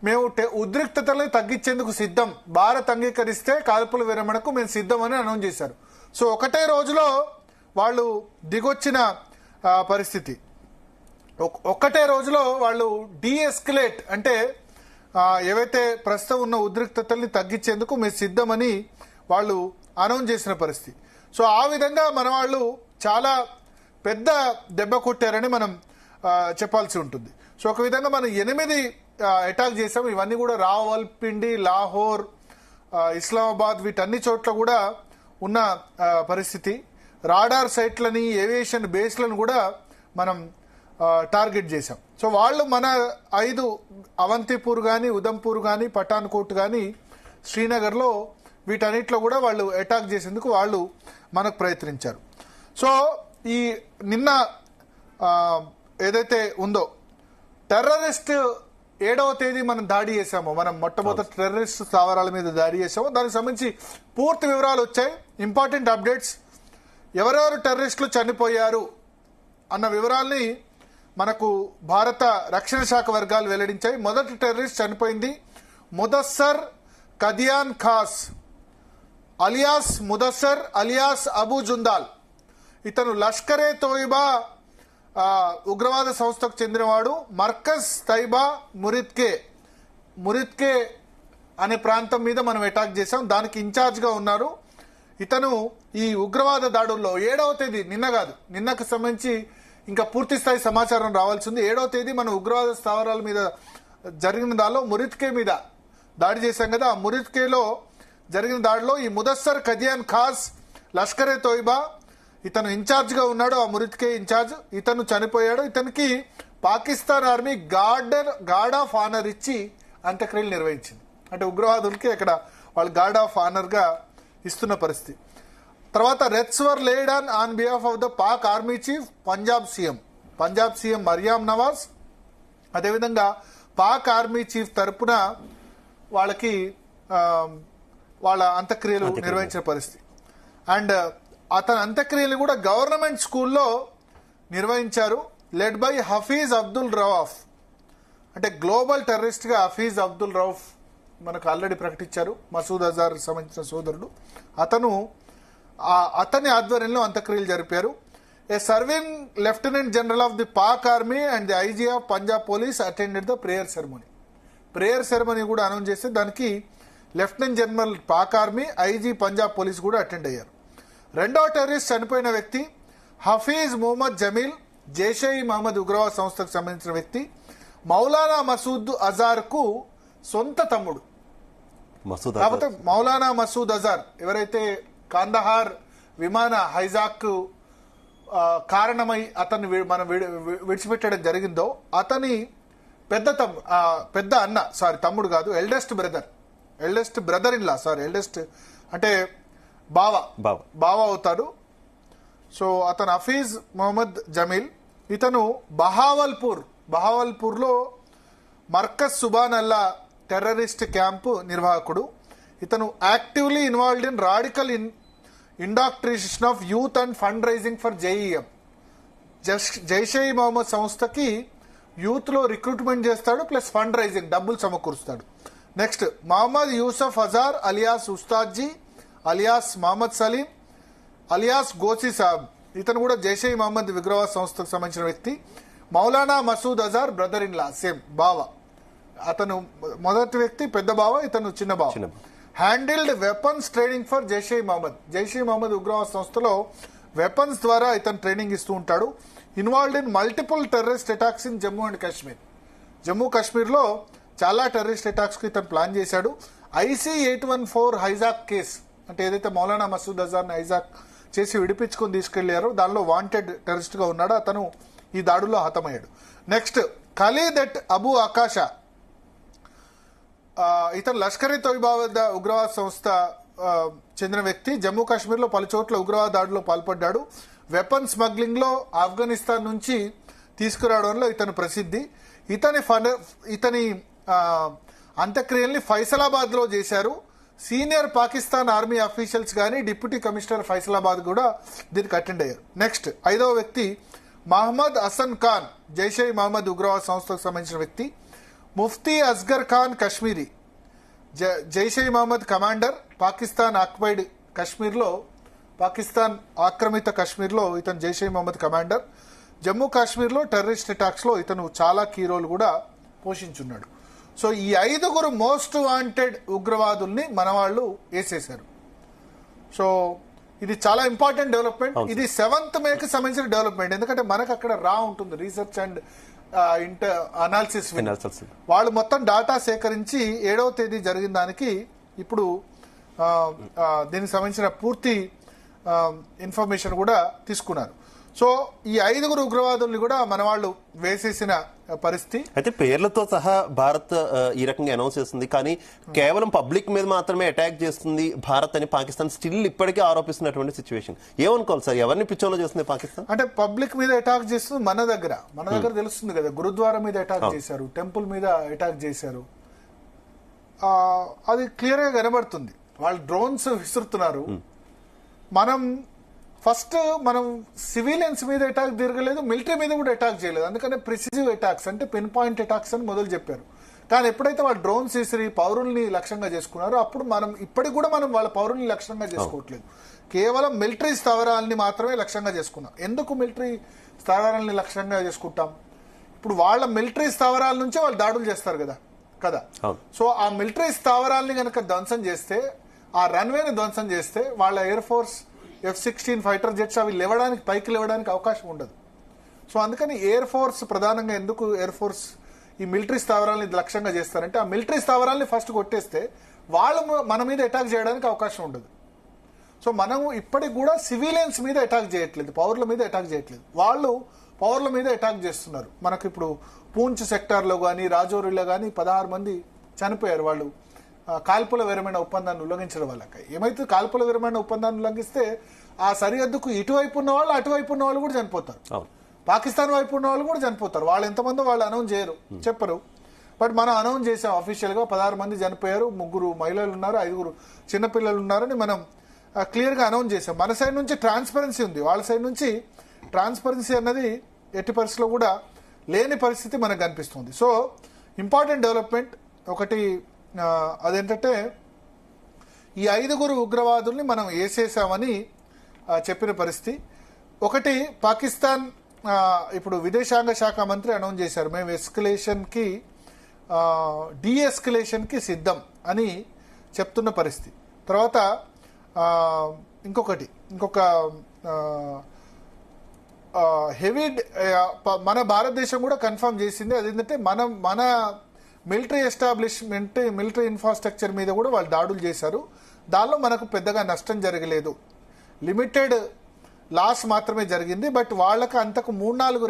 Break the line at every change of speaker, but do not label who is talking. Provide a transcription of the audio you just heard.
మేము ఉద్రిక్తతల్ని తగ్గించేందుకు సిద్ధం, భారత్ అంగీకరిస్తే కాల్పుల విరమణకు మేము సిద్ధం అని అనౌన్స్ చేశారు. సో ఒకటే రోజులో వాళ్ళు దిగొచ్చిన పరిస్థితి. ఒక్కటే రోజులో వాళ్ళు డీఎస్కలేట్ అంటే ఏవైతే ప్రస్తుతం ఉన్న ఉద్రిక్తతల్ని తగ్గించేందుకు మేము సిద్ధమని వాళ్ళు అనౌన్స్ చేసిన పరిస్థితి. సో ఆ విధంగా మన వాళ్ళు చాలా పెద్ద దెబ్బ కొట్టారని మనం చెప్పాల్సి ఉంటుంది. సో ఒక విధంగా మనం 8 అటాక్ చేసాం. ఇవన్నీ కూడా రావల్పిండి, లాహోర్, ఇస్లామాబాద్ వీటన్ని చోట్ల కూడా ఉన్న పరిస్థితి. రాడార్ సైట్లని, ఏవియేషన్ బేస్లను కూడా మనం టార్గెట్ చేశాం. సో వాళ్ళు మన 5 అవంతిపూర్ కానీ, ఉదంపూర్ కానీ, పఠాన్కోట్ కానీ, శ్రీనగర్లో వీటన్నిటిలో కూడా వాళ్ళు అటాక్ చేసేందుకు వాళ్ళు మనకు ప్రయత్నించారు. సో ఈ నిన్న ఏదైతే ఉందో టెర్రరిస్ట్ 7వ తేదీ మనం దాడి చేశామో, మనం మొట్టమొదటి టెర్రరిస్ట్ స్థావరాల మీద దాడి చేశామో, దానికి సంబంధించి పూర్తి వివరాలు వచ్చాయి. ఇంపార్టెంట్ అప్డేట్స్, ఎవరెవరు టెర్రరిస్టులు చనిపోయారు అన్న వివరాల్ని మనకు భారత రక్షణ శాఖ వర్గాలు వెల్లడించాయి. మొదటి టెర్రరిస్ట్ చనిపోయింది ముదస్సర్ కదియాన్ ఖాస్ అలియాస్ ముదస్సర్ అలియాస్ అబూ జుందాల్. ఇతను లష్కరే తోయిబా ఉగ్రవాద సంస్థకు చెందినవాడు. మర్కజ్ తైబా మురిద్కే అనే ప్రాంతం మీద మనం అటాక్ చేశాం, దానికి ఇన్ఛార్జ్గా ఉన్నారు. ఇతను ఈ ఉగ్రవాద దాడుల్లో 7వ తేదీ, నిన్న కాదు, నిన్నకు సంబంధించి ఇంకా పూర్తి స్థాయి సమాచారం రావాల్సింది. 7వ తేదీ మన ఉగ్రవాద స్థావరాల మీద జరిగిన దానిలో మురిద్కే మీద దాడి చేశాం కదా. ఆ మురిద్కేలో జరిగిన దాడిలో ఈ ముదస్సర్ కదియాన్ ఖాస్ లష్కరే తోయిబా ఇతను ఇన్ఛార్జ్గా ఉన్నాడు, ఆ మురిద్కే ఇన్ఛార్జ్. ఇతను చనిపోయాడు. ఇతనికి Pakistan army guard of honour ఇచ్చి అంత్యక్రియలు నిర్వహించింది. అంటే ఉగ్రవాదులకి అక్కడ వాళ్ళు గార్డ్ ఆఫ్ ఆనర్గా ఇస్తున్న పరిస్థితి. తర్వాత wreaths were laid on behalf of the Pak army chief Punjab CM Maryam Nawaz. అదేవిధంగా పాక్ ఆర్మీ చీఫ్ తరపున వాళ్ళకి వాళ్ళ అంత్యక్రియలు నిర్వహించిన పరిస్థితి. అండ్ అతని అంత్యక్రియలు కూడా గవర్నమెంట్ స్కూల్లో నిర్వహించారు. Led by Hafiz Abdul Rauf. అంటే గ్లోబల్ టెర్రరిస్ట్గా హఫీజ్ అబ్దుల్ రౌఫ్ మనకు ఆల్రెడీ ప్రకటించారు, మసూద్ అజార్ సంబంధించిన సోదరుడు. అతని ఆధ్వర్యంలో అంత్యక్రియలు జరిపారు. A serving lieutenant general of the Pak army and the IG of Punjab police attended the prayer ceremony కూడా అనౌన్స్ చేస్తే దానికి lieutenant general Pak army, IG Punjab police కూడా అటెండ్ అయ్యారు. రెండో టెర్రరిస్ట్ చనిపోయిన వ్యక్తి హఫీజ్ మొహమ్మద్ జమీల్, జైషే మహమ్మద్ ఉగ్రవాద సంస్థకు సంబంధించిన వ్యక్తి. మౌలానా మసూద్ అజార్ కు సొంత తమ్ముడు. కాకపోతే మౌలానా మసూద్ అజార్ ఎవరైతే కాందహార్ విమాన హైజాక్ కారణమై అతన్ని మనం విడిచిపెట్టడం జరిగిందో, అతని పెద్ద అన్న, తమ్ముడు కాదు, eldest brother in law, eldest అంటే బావ అవుతాడు. సో అతను హఫీజ్ మొహమ్మద్ జమీల్. ఇతను బహావల్పూర్లో మర్కజ్ సుబాన్ అల్లా టెర్రరిస్ట్ క్యాంపు నిర్వాహకుడు. ఇతను actively involved in radical indoctrination of youth and fund raising for JeM. Jaish-e Mohammed సంస్థకి యూత్ లో రిక్రూట్మెంట్ చేస్తాడు, ప్లస్ ఫండ్ రైజింగ్ డబ్బులు సమకూరుస్తాడు. Next Mohammad Yusuf Azhar alias Ustadji alias Mohammad Salim alias Ghosi Sahab. ఇతను కూడా జైషే మహమ్మద్ ఉగ్రవాద సంస్థకు సంబంధించిన వ్యక్తి. Maulana Masood Azhar brother in law, same బావ. అతను మొదటి వ్యక్తి పెద్ద బావ, ఇతను చిన్న బావ. Handled weapons training for Jaish Mohammed ఉగ్రవాద సంస్థలో వెపన్స్ ద్వారా ఇతను ట్రైనింగ్ ఇస్తూ ఉంటాడు. Involved in multiple terrorist attacks in Jammu and Kashmir. Jammu కాశ్మీర్లో చాలా టెర్రరిస్ట్ అటాక్స్ కి ఇతను ప్లాన్ చేశాడు. ఐసీ 814 హైజాక్ కేసు, అంటే ఏదైతే మౌలానా మసూద్ అజార్ని హైజాక్ చేసి విడిపించుకొని తీసుకెళ్లారో దానిలో వాంటెడ్ టెర్రరిస్ట్ గా ఉన్నాడు. అతను ఈ దాడుల్లో హతమయ్యాడు. నెక్స్ట్ ఖలీద్ ఎట్ అబూ ఆకాషా. ఇతను లష్కరే తోయిబా ఉగ్రవాద సంస్థ చెందిన వ్యక్తి. జమ్మూ కాశ్మీర్ లో పలు చోట్ల ఉగ్రవాద దాడుల్లో పాల్పడ్డాడు. వెపన్ స్మగ్లింగ్ లో ఆఫ్ఘనిస్తాన్ నుంచి తీసుకురావడంలో ఇతను ప్రసిద్ధి. ఇతని అంత్యక్రియల్ని ఫైసలాబాద్ లో చేశారు. సీనియర్ పాకిస్తాన్ ఆర్మీ అఫీషియల్స్ గానీ డిప్యూటీ కమిషనర్ ఫైసలాబాద్ కూడా దీనికి అటెండ్ అయ్యారు. నెక్స్ట్ 5వ వ్యక్తి మహమ్మద్ హసన్ ఖాన్, జైషే మహమ్మద్ ఉగ్రవాద సంస్థకు సంబంధించిన వ్యక్తి. ముఫ్తీ అస్గర్ ఖాన్ కశ్మీరీ, జైషే మహమ్మద్ కమాండర్, పాకిస్తాన్ ఆక్యుపైడ్ కశ్మీర్లో, పాకిస్తాన్ ఆక్రమిత కశ్మీర్లో ఇతను జైషే మహమ్మద్ కమాండర్. జమ్మూ కాశ్మీర్లో టెర్రరిస్ట్ అటాక్స్లో ఇతను చాలా కీ రోల్ కూడా పోషించున్నాడు. సో ఈ 5 మోస్ట్ వాంటెడ్ ఉగ్రవాదుల్ని మన వాళ్ళు వేసేశారు. సో ఇది చాలా ఇంపార్టెంట్ డెవలప్మెంట్. ఇది 7th మేకి సంబంధించిన డెవలప్మెంట్. ఎందుకంటే మనకు అక్కడ రా ఉంటుంది రీసెర్చ్ అండ్ అనాలిసిస్. వాళ్ళు మొత్తం డాటా సేకరించి 7వ తేదీ జరిగిన దానికి ఇప్పుడు దీనికి సంబంధించిన పూర్తి ఇన్ఫర్మేషన్ కూడా తీసుకున్నారు. సో ఈ 5 ఉగ్రవాదుల్ని కూడా మన వాళ్ళు వేసేసిన పరిస్థితి.
అయితే పేర్లతో సహా భారత్ ఈ రకంగా అనౌన్స్ చేస్తుంది, కానీ కేవలం పబ్లిక్ మీద మాత్రమే అటాక్ చేస్తుంది భారత్ అని పాకిస్తాన్ స్టిల్ ఇప్పటికీ ఆరోపిస్తున్నటువంటి సిచ్యువేషన్. ఏమనుకోవాలి సార్, ఎవరిని పిచ్చోలో చేస్తుంది పాకిస్తాన్?
అంటే పబ్లిక్ మీద అటాక్ చేస్తుంది మన దగ్గర తెలుస్తుంది కదా. గురుద్వారా మీద అటాక్ చేశారు, టెంపుల్ మీద అటాక్ చేశారు, అది క్లియర్ గా కనబడుతుంది. వాళ్ళు డ్రోన్స్ విసురుతున్నారు. మనం సివిలియన్స్ మీద అటాక్ తిరగలేదు, మిలిటరీ మీద కూడా అటాక్ చేయలేదు. అందుకనే ప్రిసిజివ్ అటాక్స్ అంటే పిన్ పాయింట్ అటాక్స్ అని మొదలు చెప్పారు. కానీ ఎప్పుడైతే వాళ్ళు డ్రోన్స్ విసిరి పౌరుల్ని లక్ష్యంగా చేసుకున్నారో అప్పుడు ఇప్పటికి కూడా మనం వాళ్ళ పౌరుల్ని లక్ష్యంగా చేసుకోవట్లేదు, కేవలం మిలిటరీ స్థావరాలని మాత్రమే లక్ష్యంగా చేసుకున్నాం. ఎందుకు మిలిటరీ స్థావరాలని లక్ష్యంగా చేసుకుంటాం? ఇప్పుడు వాళ్ళ మిలిటరీ స్థావరాల నుంచే వాళ్ళు దాడులు చేస్తారు కదా. సో ఆ మిలిటరీ స్థావరాలని కనుక ధ్వంసం చేస్తే, ఆ రన్వేని ధ్వంసం చేస్తే, వాళ్ళ air force F-16 fighter jets అవి పైకి లేవడానికి అవకాశం ఉండదు. సో అందుకని ఎయిర్ ఫోర్స్ ప్రధానంగా ఎందుకు ఎయిర్ ఫోర్స్ ఈ మిలిటరీ స్థావరాలని లక్ష్యంగా చేస్తారంటే, ఆ మిలిటరీ స్థావరాలని ఫస్ట్ కొట్టేస్తే వాళ్ళు మన మీద అటాక్ చేయడానికి అవకాశం ఉండదు. సో మనం ఇప్పటికి కూడా సివిలియన్స్ మీద అటాక్ చేయట్లేదు, పౌరుల మీద అటాక్ చేయట్లేదు, వాళ్ళు పౌరుల మీద అటాక్ చేస్తున్నారు. మనకు ఇప్పుడు పూంచ్ సెక్టార్లో కానీ రాజౌరిలో కానీ 16 మంది చనిపోయారు వాళ్ళు కాల్పుల విరమణ ఒప్పందాన్ని ఉల్లంఘించడం వల్ల. ఏమైతే కాల్పుల విరమణ ఒప్పందాన్ని ఉల్లంఘిస్తే ఆ సరిహద్దుకు ఇటువైపు ఉన్న వాళ్ళు అటువైపు ఉన్న వాళ్ళు కూడా చనిపోతారు, పాకిస్తాన్ వైపు ఉన్న వాళ్ళు కూడా చనిపోతారు. వాళ్ళు ఎంతమందో వాళ్ళు అనౌన్స్ చేయరు, చెప్పరు. బట్ మనం అనౌన్స్ చేసాం అఫీషియల్ గా 16 మంది చనిపోయారు, 3 మహిళలు ఉన్నారు, 5 చిన్నపిల్లలు ఉన్నారని మనం క్లియర్ గా అనౌన్స్ చేసాం. మన సైడ్ నుంచి ట్రాన్స్పరెన్సీ ఉంది, వాళ్ళ సైడ్ నుంచి ట్రాన్స్పరెన్సీ అన్నది ఎట్టి పరిస్థితిలో కూడా లేని పరిస్థితి మనకు కనిపిస్తుంది. సో ఇంపార్టెంట్ డెవలప్మెంట్ ఒకటి అదేంటంటే ఈ 5 ఉగ్రవాదుల్ని మనం వేసేసామని చెప్పిన పరిస్థితి. ఒకటి పాకిస్తాన్ ఇప్పుడు విదేశాంగ శాఖ మంత్రి అనౌన్స్ చేశారు, మేము ఎస్కలేషన్కి డీఎస్కలేషన్కి సిద్ధం అని చెప్తున్న పరిస్థితి. తర్వాత ఇంకొక హెవీ మన భారతదేశం కూడా కన్ఫర్మ్ చేసింది, అదేంటంటే మన మిలిటరీ ఎస్టాబ్లిష్మెంట్, మిలిటరీ ఇన్ఫ్రాస్ట్రక్చర్ మీద కూడా వాళ్ళు దాడులు చేశారు. దానిలో మనకు పెద్దగా నష్టం జరగలేదు, లిమిటెడ్ లాస్ మాత్రమే జరిగింది. బట్ వాళ్ళకి అంతకు 3-4